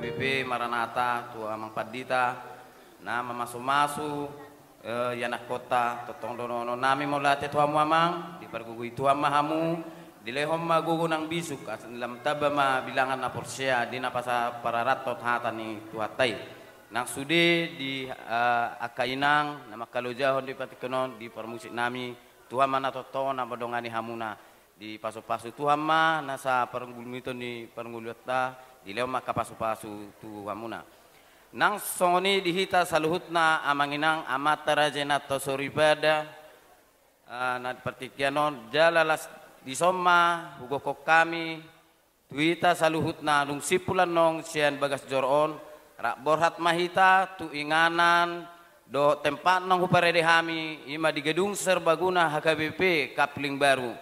HKBP Maranata tu amang padita na mamasu-masu yanak kota totong dono nami molate tu amang di pergugui tu amahamu dilehom magugu nang bisuk lam taba ma bilangan na porsia di napasa pararatot hatani tu hatai nang sudi di akainang na makalojahon di patikonon di permusik nami Tuhan mana totong na badongani hamuna di pasu-pasu Tuhan ma nasa pergulmito ni pergulata di leo maka pasu-pasu tu hamuna nang songoni dihita saluhutna amanginang amata rajena to soribada na pertikianon jalalas di soma hugokok kami tuita saluhutna nung sipulan nong sian bagas joron rak borhat mahita tu inganan do tempat nong huparede hami ima di gedung serbaguna HKBP Kapling Baru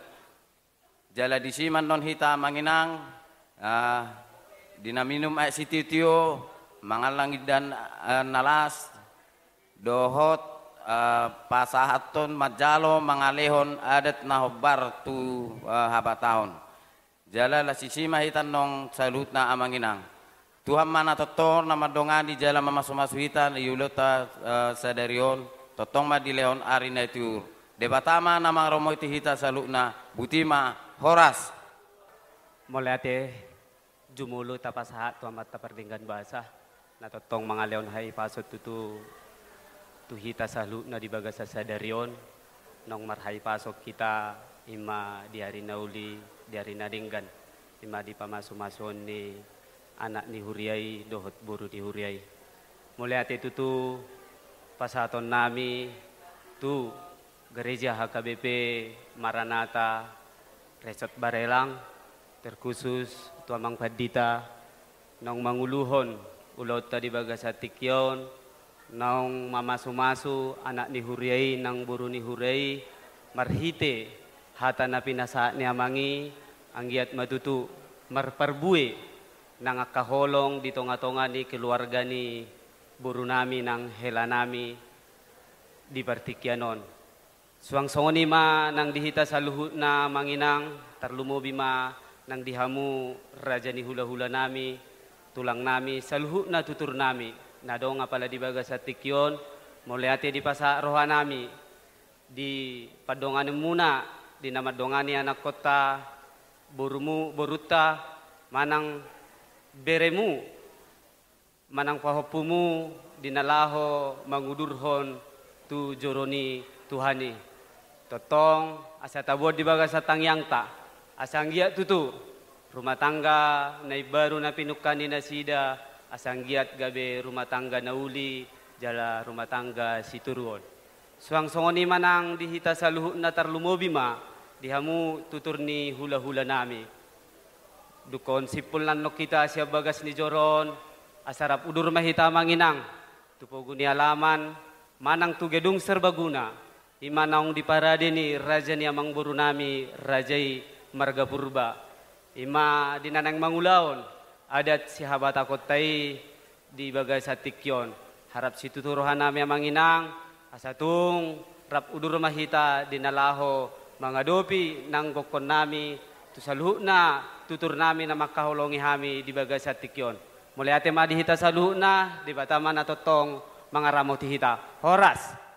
jala di siman non hita manginang dinaminum air sititio mangalangi dan nalas dohot pasahaton majalo mangalehon adat nahobar tu habatahon jala la sisima hitan nong salutna amanginang Tuhan mana totor nama dongani jala mamasu-masu hitan yulota sadarion totong ma dileon arina itu debatama nama romo itu hita salutna butima horas molate jumulu tapasahat tu amat tapardinggan bahasa na totong mga leon hay pasot tu hita salutna di bagasa sadarion nong marhay pasok kita ima di hari nauli di hari nadinggan ima di pamasu-masun ni anak ni huriay dohot buru di huriay mulai ate tu pasaton nami tu gereja HKBP Maranata Resort Barelang terkhusus tu amang padita nong manguluhon ulot tadi bagasa tikyon nong mamasu-masu anak ni huriay nang buru ni huriay marhite hata na pinasa ni amangi anggiat matutu marparbue nang akaholong di tonga-tonga ni keluarga ni buru nami nang hela nami di partikyanon suang songoni ma nang dihita sa luhut na manginang tarlumobi ma nang dihamu raja ni hula-hula nami tulang nami saluhut na tutur nami nado nga pala di baga sa tikyon muliate di pasa roha nami di padongani muna di namadongani anak kota borumu boruta manang beremu manang pahopumu dinalaho mangudurhon tu joroni tuhani totong asa tabot di baga sa tangyang ta asanggia tutu rumah tangga nai baru na pinukani na sida asang giat gabe rumah tangga na uli jala rumah tangga situruon suang songoni manang dihita sa luhut na tarlumobi ma dihamu tutur ni hula-hula nami dukon sipul nanok kita siya bagas ni joron asarap udur mahita manginang tupogo ni alaman manang tu gedung serbaguna imanang di parade ni raja ni amang buru nami rajai marga purba ima dinanang mangulaon adat si habata kotai di bagay sa tikyon harap si tuturuhan nami amanginang asatung rap udur mahita dinalaho mga dopi nang gokon nami tu saluh na tutur nami na makaholongi hami di bagay sa tikyon mulai ate madihita saluh na di batama na totong mga ramot hita horas